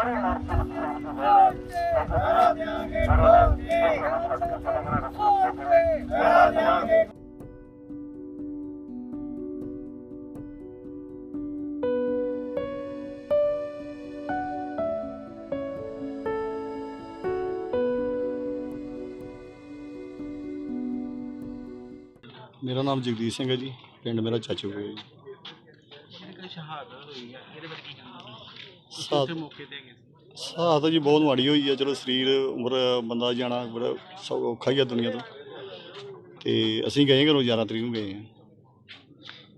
मेरा नाम जगदीश सिंह है जी। पिंड मेरा चाचू है जी। शहादत जी बहुत माड़ी हुई है। चलो शरीर उम्र बंदा जाना बड़ा औखा ही है दुनिया तो। ਅਸੀਂ ਗਏ ਘਰੋਂ 11 ਤਰੀਕ ਨੂੰ ਗਏ ਹਾਂ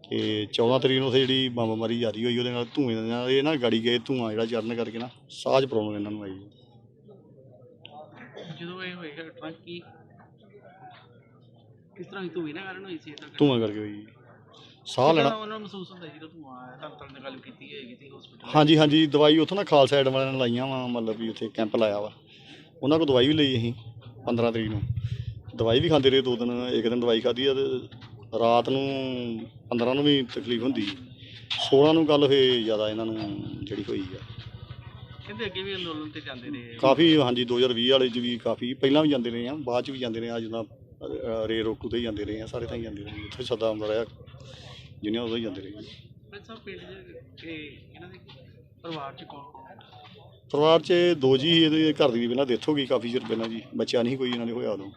ਤੇ 14 ਤਰੀਕ ਨੂੰ ਉੱਥੇ ਜਿਹੜੀ ਬੰਬਮਾਰੀ ਜਾਰੀ ਹੋਈ ਉਹਦੇ ਨਾਲ ਧੂਏ ਨਾਲ ਇਹ ਨਾ ਗਾੜੀ ਗਏ ਧੂਆਂ ਜਿਹੜਾ ਚੜਨ ਕਰਕੇ ਨਾ ਸਾਹ 'ਚ ਪ੍ਰੋਬਲਮ ਇਹਨਾਂ ਨੂੰ ਆਈ। ਜਦੋਂ ਇਹ ਹੋਏਗਾ ਟਰੱਕ ਕੀ ਕਿਸ ਤਰ੍ਹਾਂ ਧੂਏ ਨਾਲ ਕਾਰਨ ਹੋਈ ਸੀ? ਧੂਆਂ ਕਰਕੇ ਹੋਈ। ਸਾਹ ਲੈਣਾ ਉਹਨਾਂ ਨੂੰ ਮਹਿਸੂਸ ਹੁੰਦਾ ਜਦੋਂ ਧੂਆਂ ਆਇਆ ਤਾਂ ਨੇ ਗੱਲ ਕੀਤੀ ਹੈਗੀ ਤੇ ਹਸਪੀਟਲ। ਹਾਂਜੀ ਹਾਂਜੀ, ਦਵਾਈ ਉੱਥੋਂ ਨਾ ਖਾਲਸਾ ਐਡ ਵਾਲਿਆਂ ਨੇ ਲਾਈਆਂ ਵਾ, ਮਤਲਬ ਵੀ ਉੱਥੇ ਕੈਂਪ ਲਾਇਆ ਵਾ, ਉਹਨਾਂ ਕੋਲ ਦਵਾਈ ਵੀ ਲਈ ਅਸੀਂ 15 ਤਰੀਕ ਨੂੰ। ਦਵਾਈ ਵੀ ਖਾਂਦੇ ਰਹੇ 2 ਦਿਨ। ਇੱਕ ਦਿਨ ਦਵਾਈ ਖਾਧੀ ਆ ਤੇ ਰਾਤ ਨੂੰ 15 ਨੂੰ ਵੀ ਤਕਲੀਫ ਹੁੰਦੀ, 16 ਨੂੰ ਗੱਲ ਫਿਰ ਜ਼ਿਆਦਾ ਇਹਨਾਂ ਨੂੰ ਜਿਹੜੀ ਹੋਈ ਆ। ਕਹਿੰਦੇ ਅੱਗੇ ਵੀ ਅੰਦੋਲਨ ਤੇ ਜਾਂਦੇ ਰਹੇ ਕਾਫੀ। ਹਾਂਜੀ 2020 ਵਾਲੇ 'ਚ ਵੀ ਕਾਫੀ, ਪਹਿਲਾਂ ਵੀ ਜਾਂਦੇ ਰਹੇ ਆ, ਬਾਅਦ 'ਚ ਵੀ ਜਾਂਦੇ ਰਹੇ ਆ। ਜਿੱਦਾਂ ਰੇ ਰੋਕੂ 'ਤੇ ਹੀ ਜਾਂਦੇ ਰਹੇ ਆ, ਸਾਰੇ ਥਾਂ ਹੀ ਜਾਂਦੇ ਰਹੇ, ਜਿੱਥੇ ਸੱਦਾ ਆਉਂਦਾ ਰਿਹਾ ਜਿੰਨੀਆਂ ਉਦੋਂ ਹੀ ਜਾਂਦੇ ਰਹੇ। ਸਭ ਪਿੰਡ 'ਚ ਇਹਨਾਂ ਦੇ ਪਰਿਵਾਰ 'ਚ ਕੌਣ? ਪਰਿਵਾਰ 'ਚ 2 ਜੀ। ਇਹਦੇ ਘਰ ਦੀ ਵੀ ਪਹਿਲਾਂ ਡੈਥ ਹੋ ਗਈ ਕਾਫੀ ਚਿਰ ਪਹਿਲਾਂ ਜੀ, ਬੱਚਾ ਨਹੀਂ ਕੋਈ ਇਹਨਾਂ ਦੇ ਹੋਇਆ ਉਦੋਂ।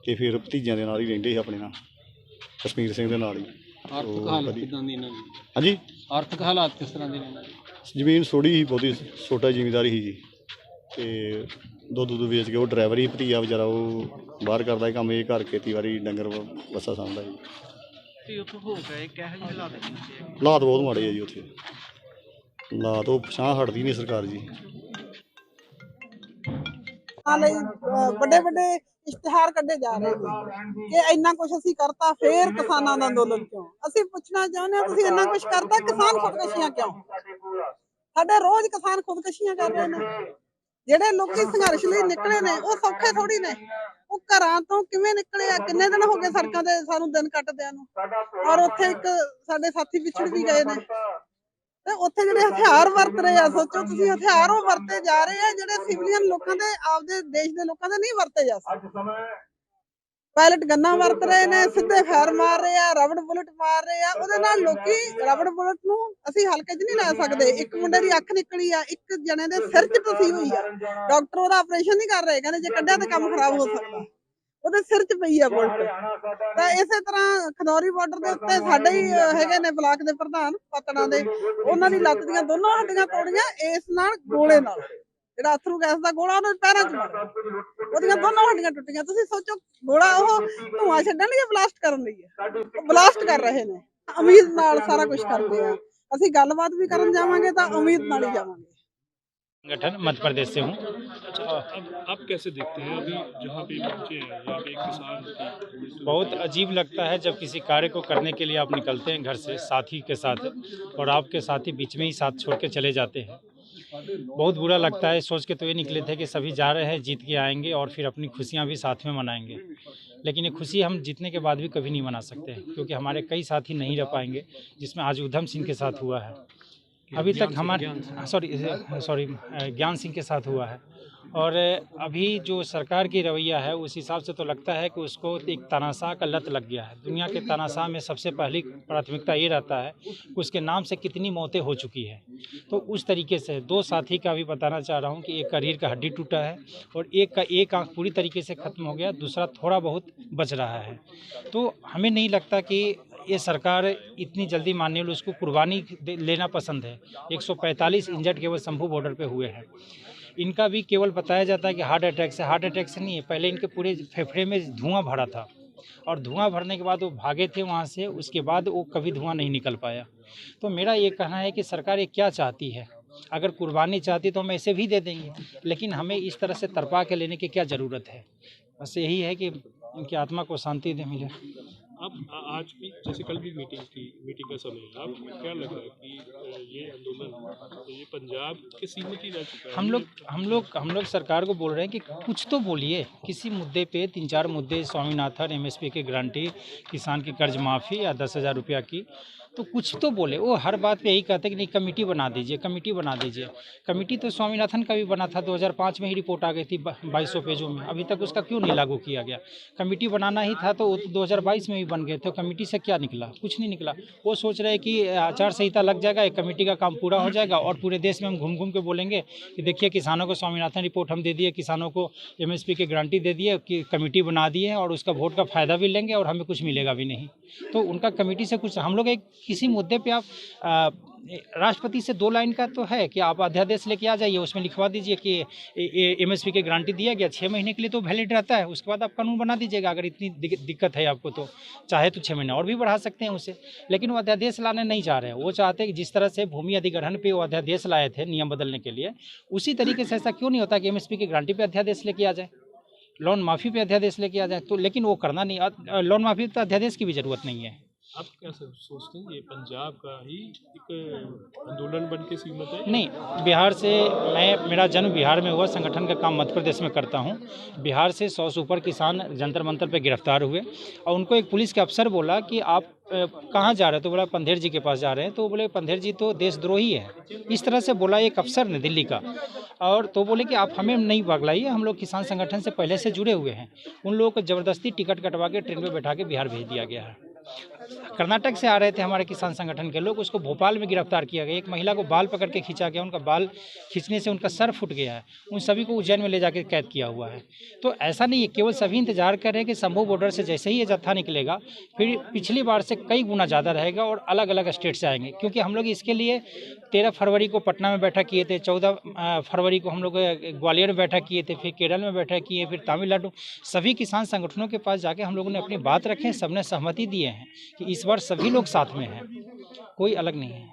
ਅਤੇ ਫਿਰ ਭਤੀਜਿਆਂ ਦੇ ਨਾਲ ਹੀ ਰਹਿੰਦੇ ਸੀ ਆਪਣੇ ਨਾਲ, ਕਸ਼ਮੀਰ ਸਿੰਘ ਦੇ ਨਾਲ ਹੀ। ਆਰਥਿਕ ਹਾਲਤ ਕਿੱਦਾਂ ਦੀ ਇਹਨਾਂ ਦੀ? ਹਾਂਜੀ, ਆਰਥਿਕ ਹਾਲਾਤ ਕਿਸ ਤਰ੍ਹਾਂ ਦੇ ਨੇ? ਜ਼ਮੀਨ ਥੋੜ੍ਹੀ ਸੀ, ਬਹੁਤੀ ਛੋਟਾ ਜ਼ਿਮੀਂਦਾਰੀ ਸੀ ਜੀ। ਅਤੇ ਦੁੱਧ ਵੇਚ ਕੇ ਉਹ ਡਰਾਈਵਰ ਹੀ ਭਤੀਜਾ ਵਿਚਾਰਾ, ਉਹ ਬਾਹਰ ਕਰਦਾ ਕੰਮ, ਇਹ ਘਰ ਖੇਤੀਬਾੜੀ ਡੰਗਰ ਬੱਸਾ ਸਾਂਭਦਾ ਜੀ। ਤੇ ਉੱਥੋਂ ਹੋ ਗਏ ਕਿਹੋ ਜਿਹੇ ਹਾਲਾਤ ਨੇ? ਹਾਲਾਤ ਬਹੁਤ ਮਾੜੇ ਆ ਜੀ ਉੱਥੇ। ਹਾਲਾਤ ਉਹ ਪਛਾਣ ਹਟਦੀ ਨਹੀਂ ਸਰਕਾਰ ਜੀ। ਵੱਡੇ ਵੱਡੇ ਇਸ਼ਤਿਹਾਰ ਕੱਢੇ ਜਾ ਰਹੇ ਨੇ ਕਿ ਇੰਨਾ ਕੁਛ ਅਸੀਂ ਕਰਤਾ, ਫੇਰ ਕਿਸਾਨਾਂ ਦਾ ਅੰਦੋਲਨ ਕਿਉਂ? ਅਸੀਂ ਪੁੱਛਣਾ ਚਾਹੁੰਦੇ ਹਾਂ, ਤੁਸੀਂ ਇੰਨਾ ਕੁਛ ਕਰਤਾ, ਕਿਸਾਨ ਖੁਦਕੁਸ਼ੀਆਂ ਕਿਉਂ? ਸਾਡੇ ਰੋਜ਼ ਕਿਸਾਨ ਖੁਦਕੁਸ਼ੀਆਂ ਕਰ ਰਹੇ ਨੇ। ਜਿਹੜੇ ਲੋਕੀ ਸੰਘਰਸ਼ ਲਈ ਨਿਕਲੇ ਨੇ ਉਹ ਸੌਖੇ ਥੋੜੀ ਨੇ। ਉਹ ਘਰਾਂ ਤੋਂ ਕਿਵੇਂ ਨਿਕਲੇ ਆ? ਕਿੰਨੇ ਦਿਨ ਹੋ ਗਏ ਸੜਕਾਂ ਤੇ ਸਾਨੂੰ ਦਿਨ ਕੱਟਦਿਆਂ ਨੂੰ। ਔਰ ਉੱਥੇ ਇੱਕ ਸਾਡੇ ਸਾਥੀ ਵਿਛੜ ਵੀ ਗਏ ਨੇ। ਤੇ ਉੱਥੇ ਜਿਹੜੇ ਹਥਿਆਰ ਵਰਤ ਰਹੇ ਆ, ਸੋਚੋ ਤੁਸੀਂ, ਹਥਿਆਰ ਉਹ ਵਰਤੇ ਜਾ ਰਹੇ ਆ ਜਿਹੜੇ ਸਿਵਲੀਅਨ ਲੋਕਾਂ ਦੇ, ਆਪਦੇ ਦੇਸ਼ ਦੇ ਲੋਕਾਂ ਦੇ ਨਹੀਂ ਵਰਤੇ ਜਾ ਸਕਦੇ। ਪਾਇਲਟ ਗੰਨਾਂ ਵਰਤ ਰਹੇ ਨੇ, ਸਿੱਧੇ ਫਾਇਰ ਮਾਰ ਰਹੇ ਆ, ਰਬੜ ਬੁਲਟ ਮਾਰ ਰਹੇ ਆ। ਉਹਦੇ ਨਾਲ ਲੋਕੀ, ਰਬੜ ਬੁਲਟ ਨੂੰ ਅਸੀਂ ਹਲਕੇ 'ਚ ਨਹੀਂ ਲੈ ਸਕਦੇ। ਇੱਕ ਮੁੰਡੇ ਦੀ ਅੱਖ ਨਿਕਲੀ ਆ, ਇੱਕ ਜਣੇ ਦੇ ਸਿਰ 'ਚ ਟੁੱਟੀ ਹੋਈ ਆ, ਡਾਕਟਰ ਉਹਦਾ ਆਪਰੇਸ਼ਨ ਨਹੀਂ ਕਰ ਰਹੇ, ਕਹਿੰਦੇ ਜੇ ਕੱਢਿਆ ਤਾਂ ਕੰਮ ਖਰਾਬ ਹੋ ਸਕਦਾ। ਉਹਦੇ ਸਿਰ 'ਚ ਪਈ ਆ ਬੁਲਟ। ਤਾਂ ਇਸੇ ਤਰ੍ਹਾਂ ਖਨੌਰੀ ਬਾਰਡਰ ਦੇ ਉੱਤੇ ਸਾਡੇ ਹੀ ਹੈਗੇ ਨੇ ਬਲਾਕ ਦੇ ਪ੍ਰਧਾਨ ਪਤਣਾ ਦੇ, ਉਹਨਾਂ ਦੀ ਲੱਤ ਦੀਆਂ ਦੋਨੋਂ ਹੱਡੀਆਂ ਤੋੜੀਆਂ ਇਸ ਨਾਲ, ਗੋਲੇ ਨਾਲ। ਜਿਹੜਾ ਅਥਰੂ ਗੈਸ ਦਾ ਗੋਲਾ ਉਹਨੂੰ ਪੈਰਾਂ 'ਚ ਮਾਰਿਆ, ਉਹਦੀਆਂ ਦੋਨੋਂ ਹੱਡੀਆਂ ਟੁੱਟੀਆਂ। ਤੁਸੀਂ ਸੋਚੋ, ਗੋਲਾ ਉਹ ਧੂੰਆਂ ਛੱਡਣ ਲਈ, ਬਲਾਸਟ ਕਰਨ ਲਈ ਹੈ। ਉਹ ਬਲਾਸਟ ਕਰ ਰਹੇ ਨੇ, ਉਮੀਦ ਨਾਲ ਸਾਰਾ ਕੁਝ ਕਰਦੇ ਆ। ਅਸੀਂ ਗੱਲਬਾਤ ਵੀ ਕਰਨ ਜਾਵਾਂਗੇ ਤਾਂ ਉਮੀਦ ਨਾਲ ਹੀ ਜਾਵਾਂਗੇ। संगठन मध्य प्रदेश से हूँ। अच्छा, अब आप कैसे देखते हैं अभी जहाँ पे पहुँचे हैं, यहाँ पे एक किसान बहुत अजीब लगता है जब किसी कार्य को करने के लिए आप निकलते हैं घर से साथी के साथ, और आपके साथी बीच में ही साथ छोड़ के चले जाते हैं। बहुत बुरा लगता है। सोच के तो ये निकले थे कि सभी जा रहे हैं, जीत के आएंगे और फिर अपनी खुशियाँ भी साथ में मनाएंगे, लेकिन ये खुशी हम जीतने के बाद भी कभी नहीं मना सकते, क्योंकि हमारे कई साथी नहीं रह पाएंगे, जिसमें आज उधम सिंह के साथ हुआ है। अभी तक हमारे सॉरी ज्ञान सिंह के साथ हुआ है। और अभी जो सरकार की रवैया है उस हिसाब से तो लगता है कि उसको एक तानाशाह का लत लग गया है। दुनिया के तानाशाह में सबसे पहली प्राथमिकता ये रहता है कि उसके नाम से कितनी मौतें हो चुकी है। तो उस तरीके से 2 साथी का भी बताना चाह रहा हूँ कि एक का रीढ़ का हड्डी टूटा है और एक का एक आँख पूरी तरीके से ख़त्म हो गया, दूसरा थोड़ा बहुत बच रहा है। तो हमें नहीं लगता कि ये सरकार इतनी जल्दी मानने वाली, उसको कुर्बानी लेना पसंद है। 145 इंजर्ड केवल शंभू बॉर्डर पे हुए हैं। इनका भी केवल बताया जाता है कि हार्ट अटैक से, हार्ट अटैक से नहीं है। पहले इनके पूरे फेफड़े में धुआं भरा था और धुआं भरने के बाद वो भागे थे वहाँ से, उसके बाद वो कभी धुआं नहीं निकल पाया। तो मेरा ये कहना है कि सरकार ये क्या चाहती है? अगर कुर्बानी चाहती तो हम ऐसे भी दे देंगे, लेकिन हमें इस तरह से तरपा के लेने की क्या ज़रूरत है? बस यही है कि इनकी आत्मा को शांति दे मिले। अब आज भी जैसे कल भी मीटिंग का समय है, आपको क्या लग रहा है कि ये आंदोलन ये पंजाब के सीमित ही रह चुका है? हम लोग सरकार को बोल रहे हैं कि कुछ तो बोलिए, किसी मुद्दे पे 3-4 मुद्दे, स्वामीनाथन, MSP की गारंटी, किसान की कर्ज माफ़ी या 10,000 रुपया की, तो कुछ तो बोले, वो हर बात पे यही कहते कि नहीं कमेटी बना दीजिए, कमेटी बना दीजिए। कमेटी तो स्वामीनाथन का भी बना था, 2005 में ही रिपोर्ट आ गई थी 2200 पेजों में, अभी तक उसका क्यों नहीं लागू किया गया? कमेटी बनाना ही था तो 2022 में भी बन गए थे, कमेटी से क्या निकला? कुछ नहीं निकला। वो सोच रहे हैं कि आचार संहिता लग जाएगा, एक कमेटी का काम पूरा हो जाएगा और पूरे देश में हम घूम घूम के बोलेंगे कि देखिए किसानों को स्वामीनाथन रिपोर्ट हम दे दिए, किसानों को MSP की गारंटी दे दिए, कि कमेटी बना दी है और उसका वोट का फ़ायदा भी लेंगे और हमें कुछ मिलेगा भी नहीं। तो उनका कमेटी से कुछ, हम लोग एक किसी मुद्दे पे आप राष्ट्रपति से 2 लाइन का तो है कि आप अध्यादेश लेके आ जाइए, उसमें लिखवा दीजिए कि MSP की गारंटी दिया गया 6 महीने के लिए तो वैलिड रहता है, उसके बाद आप कानून बना दीजिएगा। अगर इतनी दिक्कत है आपको तो चाहे तो 6 महीने और भी बढ़ा सकते हैं उसे, लेकिन वो अध्यादेश लाने नहीं चाह रहे हैं। वो चाहते हैं कि जिस तरह से भूमि अधिग्रहण पे वो अध्यादेश लाए थे नियम बदलने के लिए, उसी तरीके से ऐसा क्यों नहीं होता कि MSP की गारंटी पे अध्यादेश लेके आ जाए, लोन माफ़ी पे अध्यादेश लेके आ जाए। तो लेकिन वो करना नहीं, लोन माफ़ी पे अध्यादेश की भी ज़रूरत नहीं है। आप क्या सोचते हैं, ये पंजाब का ही एक आंदोलन बन के सीमित है? नहीं, बिहार से, मेरा जन्म बिहार में हुआ, संगठन का काम मध्य प्रदेश में करता हूँ। बिहार से 100 से ऊपर किसान जंतर मंतर पे गिरफ्तार हुए और उनको एक पुलिस के अफसर बोला कि आप कहाँ जा रहे हैं? तो बोला पंधेर जी के पास जा रहे हैं। तो बोले पंधेर जी तो देशद्रोही है, इस तरह से बोला एक अफसर ने दिल्ली का। और तो बोले कि आप हमें नहीं पगलाइए, हम लोग किसान संगठन से पहले से जुड़े हुए हैं। उन लोगों को ज़बरदस्ती टिकट कटवा के ट्रेन में बैठा के बिहार भेज दिया गया है। कर्नाटक से आ रहे थे हमारे किसान संगठन के लोग, उसको भोपाल में गिरफ्तार किया गया। एक महिला को बाल पकड़ के खींचा गया, उनका बाल खींचने से उनका सर फूट गया है। उन सभी को उज्जैन में ले जाकर कैद किया हुआ है। तो ऐसा नहीं है, केवल सभी इंतजार कर रहे हैं कि शंभू बॉर्डर से जैसे ही ये जत्था निकलेगा, फिर पिछली बार से कई गुना ज़्यादा रहेगा और अलग अलग स्टेट से आएंगे। क्योंकि हम लोग इसके लिए 13 फरवरी को पटना में बैठक किए थे, 14 फरवरी को हम लोग ग्वालियर में बैठक किए थे, फिर केरल में बैठक किए, फिर तमिलनाडु। सभी किसान संगठनों के पास जाके हम लोगों ने अपनी बात रखें, सबने सहमति दिए हैं कि इस बार सभी लोग साथ में हैं, कोई अलग नहीं है।